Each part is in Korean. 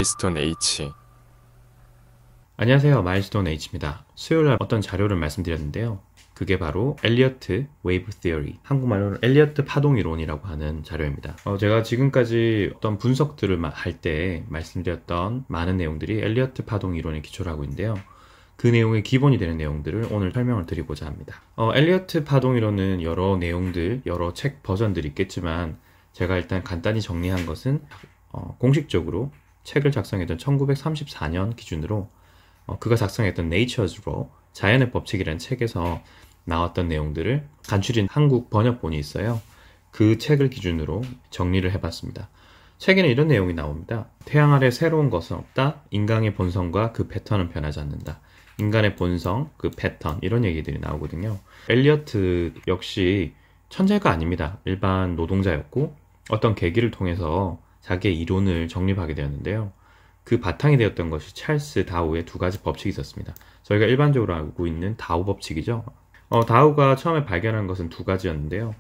마일스톤 H. 안녕하세요, 마일스톤 H입니다. 수요일날 어떤 자료를 말씀드렸는데요. 그게 바로 엘리어트 웨이브 티어리, 한국말로는 엘리어트 파동 이론이라고 하는 자료입니다. 제가 지금까지 어떤 분석들을 할 때 말씀드렸던 많은 내용들이 엘리어트 파동 이론에 기초를 하고 있는데요. 그 내용의 기본이 되는 내용들을 오늘 설명을 드리고자 합니다. 엘리어트 파동 이론은 여러 내용들, 여러 책 버전들이 있겠지만 제가 일단 간단히 정리한 것은 공식적으로 책을 작성했던 1934년 기준으로 그가 작성했던 Nature's Law, 자연의 법칙이라는 책에서 나왔던 내용들을 간추린 한국 번역본이 있어요. 그 책을 기준으로 정리를 해봤습니다. 책에는 이런 내용이 나옵니다. 태양 아래 새로운 것은 없다. 인간의 본성과 그 패턴은 변하지 않는다. 인간의 본성, 그 패턴, 이런 얘기들이 나오거든요. 엘리어트 역시 천재가 아닙니다. 일반 노동자였고 어떤 계기를 통해서 자기의 이론을 정립하게 되었는데요. 그 바탕이 되었던 것이 찰스 다우의 두 가지 법칙이 있었습니다. 저희가 일반적으로 알고 있는 다우 법칙이죠. 다우가 처음에 발견한 것은 두 가지였는데요.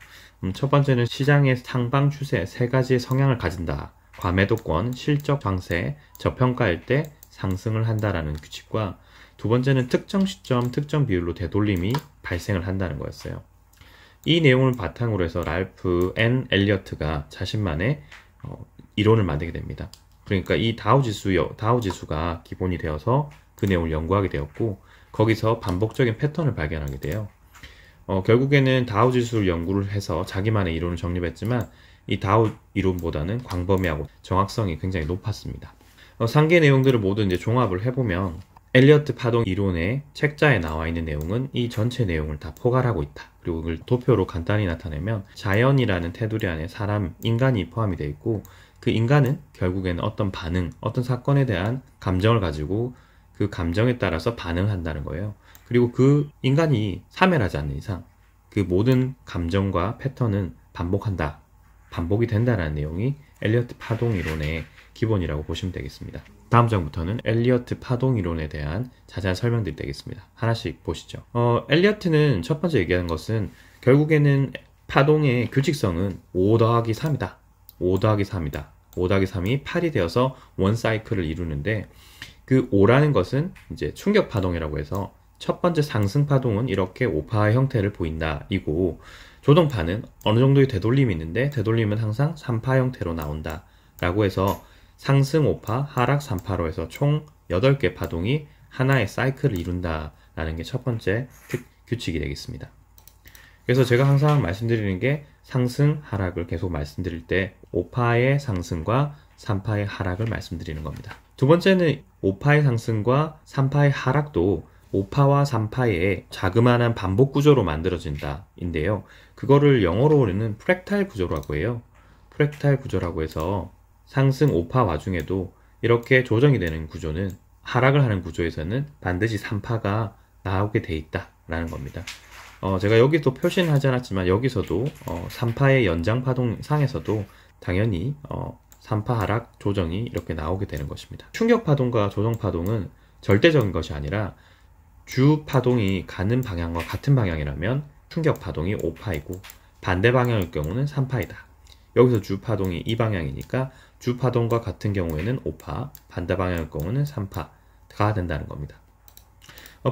첫 번째는 시장의 상방 추세 세 가지의 성향을 가진다. 과매도권, 실적 강세, 저평가일 때 상승을 한다라는 규칙과 두 번째는 특정 시점, 특정 비율로 되돌림이 발생을 한다는 거였어요. 이 내용을 바탕으로 해서 랄프 N. 엘리어트가 자신만의 이론을 만들게 됩니다. 그러니까 이 다우 지수가 기본이 되어서 그 내용을 연구하게 되었고 거기서 반복적인 패턴을 발견하게 돼요. 결국에는 다우 지수를 연구를 해서 자기만의 이론을 정립했지만 이 다우 이론보다는 광범위하고 정확성이 굉장히 높았습니다. 상계 내용들을 모두 이제 종합을 해보면 엘리어트 파동 이론의 책자에 나와 있는 내용은 이 전체 내용을 다 포괄하고 있다. 그리고 그걸 도표로 간단히 나타내면 자연이라는 테두리 안에 사람, 인간이 포함이 되어 있고 그 인간은 결국에는 어떤 반응, 어떤 사건에 대한 감정을 가지고 그 감정에 따라서 반응한다는 거예요. 그리고 그 인간이 사멸하지 않는 이상 그 모든 감정과 패턴은 반복한다. 반복이 된다는 내용이 엘리어트 파동 이론의 기본이라고 보시면 되겠습니다. 다음 장부터는 엘리어트 파동 이론에 대한 자세한 설명들이 되겠습니다. 하나씩 보시죠. 엘리어트는 첫 번째 얘기하는 것은 결국에는 파동의 규칙성은 5 더하기 3이다. 5 더하기 3이다. 5 더하기 3이 8이 되어서 원 사이클을 이루는데 그 5라는 것은 이제 충격 파동이라고 해서 첫 번째 상승 파동은 이렇게 5파의 형태를 보인다 이고 조정파는 어느 정도의 되돌림이 있는데 되돌림은 항상 3파 형태로 나온다 라고 해서 상승 5파, 하락 3파로 해서 총 8개 파동이 하나의 사이클을 이룬다 라는 게 첫 번째 규칙이 되겠습니다. 그래서 제가 항상 말씀드리는 게 상승, 하락을 계속 말씀드릴 때 5파의 상승과 3파의 하락을 말씀드리는 겁니다. 두 번째는 5파의 상승과 3파의 하락도 5파와 3파의 자그마한 반복 구조로 만들어진다 인데요. 그거를 영어로는 프랙탈 구조라고 해요. 프랙탈 구조라고 해서 상승 5파 와중에도 이렇게 조정이 되는 구조는 하락을 하는 구조에서는 반드시 3파가 나오게 돼 있다 라는 겁니다. 제가 여기도 표시는 하지 않았지만 여기서도 3파의 연장 파동 상에서도 당연히 3파 하락 조정이 이렇게 나오게 되는 것입니다. 충격 파동과 조정 파동은 절대적인 것이 아니라 주 파동이 가는 방향과 같은 방향이라면 충격 파동이 5파이고 반대 방향일 경우는 3파이다. 여기서 주 파동이 이 방향이니까 주 파동과 같은 경우에는 5파, 반대 방향일 경우는 3파가 된다는 겁니다.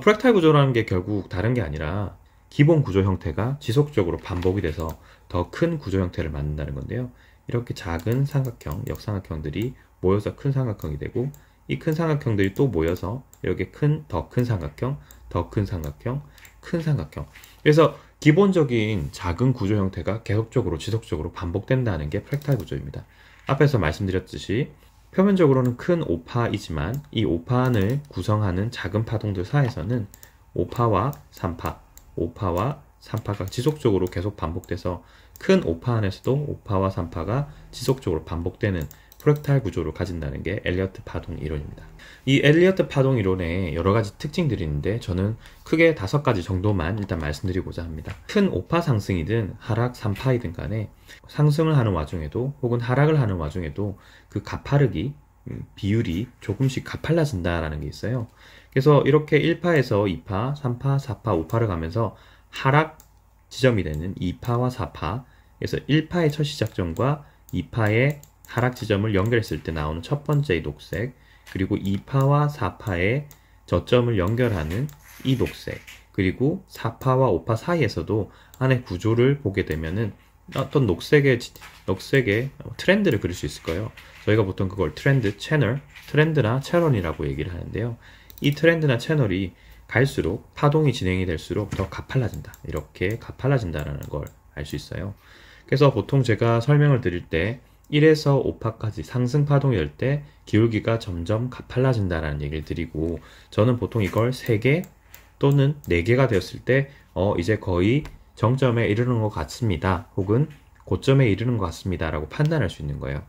프랙탈 구조라는 게 결국 다른 게 아니라 기본 구조 형태가 지속적으로 반복이 돼서 더 큰 구조 형태를 만든다는 건데요. 이렇게 작은 삼각형, 역삼각형들이 모여서 큰 삼각형이 되고 이 큰 삼각형들이 또 모여서 이렇게 더 큰 삼각형, 더 큰 삼각형, 큰 삼각형. 그래서 기본적인 작은 구조 형태가 계속적으로 지속적으로 반복된다는 게 프랙탈 구조입니다. 앞에서 말씀드렸듯이 표면적으로는 큰 5파이지만 이 5파를 구성하는 작은 파동들 사이에서는 5파와 3파, 5파와 3파가 지속적으로 계속 반복돼서 큰 5파 안에서도 5파와 3파가 지속적으로 반복되는 프랙탈 구조를 가진다는 게 엘리어트 파동 이론입니다. 이 엘리어트 파동 이론에 여러 가지 특징들이 있는데 저는 크게 5가지 정도만 일단 말씀드리고자 합니다. 큰 5파 상승이든 하락 3파이든 간에 상승을 하는 와중에도 혹은 하락을 하는 와중에도 그 가파르기, 비율이 조금씩 가팔라진다라는 게 있어요. 그래서 이렇게 1파에서 2파, 3파, 4파, 5파를 가면서 하락 지점이 되는 2파와 4파, 그래서 1파의 첫 시작점과 2파의 하락 지점을 연결했을 때 나오는 첫 번째 녹색, 그리고 2파와 4파의 저점을 연결하는 이 녹색, 그리고 4파와 5파 사이에서도 안에 구조를 보게 되면은 어떤 녹색의 트렌드를 그릴 수 있을 거예요. 저희가 보통 그걸 트렌드나 채널이라고 얘기를 하는데요. 이 트렌드나 채널이 갈수록 파동이 진행이 될수록 더 가팔라진다. 이렇게 가팔라진다라는 걸 알 수 있어요. 그래서 보통 제가 설명을 드릴 때 1에서 5파까지 상승 파동이 될 때 기울기가 점점 가팔라진다라는 얘기를 드리고, 저는 보통 이걸 3개 또는 4개가 되었을 때 이제 거의 정점에 이르는 것 같습니다. 혹은 고점에 이르는 것 같습니다. 라고 판단할 수 있는 거예요.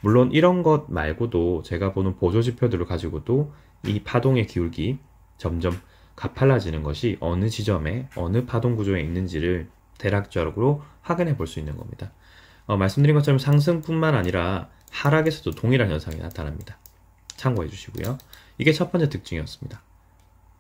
물론 이런 것 말고도 제가 보는 보조지표들을 가지고도 이 파동의 기울기 점점 가팔라지는 것이 어느 지점에 어느 파동 구조에 있는지를 대략적으로 확인해 볼 수 있는 겁니다. 말씀드린 것처럼 상승뿐만 아니라 하락에서도 동일한 현상이 나타납니다. 참고해 주시고요. 이게 첫 번째 특징이었습니다.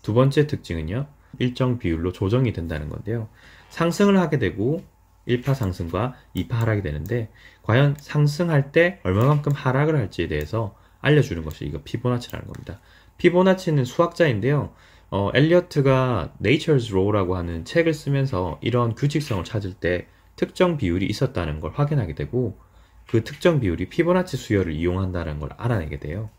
두 번째 특징은요, 일정 비율로 조정이 된다는 건데요. 상승을 하게 되고 1파 상승과 2파 하락이 되는데, 과연 상승할 때 얼마만큼 하락을 할지에 대해서 알려주는 것이 이거 피보나치라는 겁니다. 피보나치는 수학자인데요. 엘리어트가 Nature's Law라고 하는 책을 쓰면서 이런 규칙성을 찾을 때 특정 비율이 있었다는 걸 확인하게 되고, 그 특정 비율이 피보나치 수열을 이용한다는 걸 알아내게 돼요.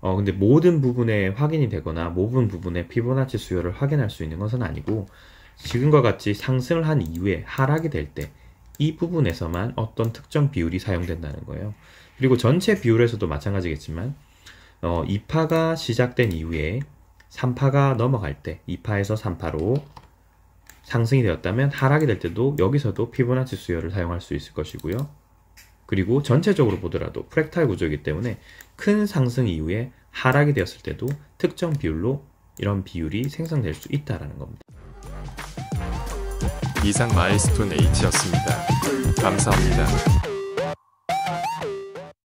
근데 모든 부분에 확인이 되거나 모든 부분에 피보나치 수열을 확인할 수 있는 것은 아니고, 지금과 같이 상승을 한 이후에 하락이 될 때 이 부분에서만 어떤 특정 비율이 사용된다는 거예요. 그리고 전체 비율에서도 마찬가지겠지만 2파가 시작된 이후에 3파가 넘어갈 때 2파에서 3파로 상승이 되었다면 하락이 될 때도 여기서도 피보나치 수열을 사용할 수 있을 것이고요. 그리고 전체적으로 보더라도 프랙탈 구조이기 때문에 큰 상승 이후에 하락이 되었을 때도 특정 비율로 이런 비율이 생성될 수 있다는 겁니다. 이상 마일스톤 H였습니다. 감사합니다.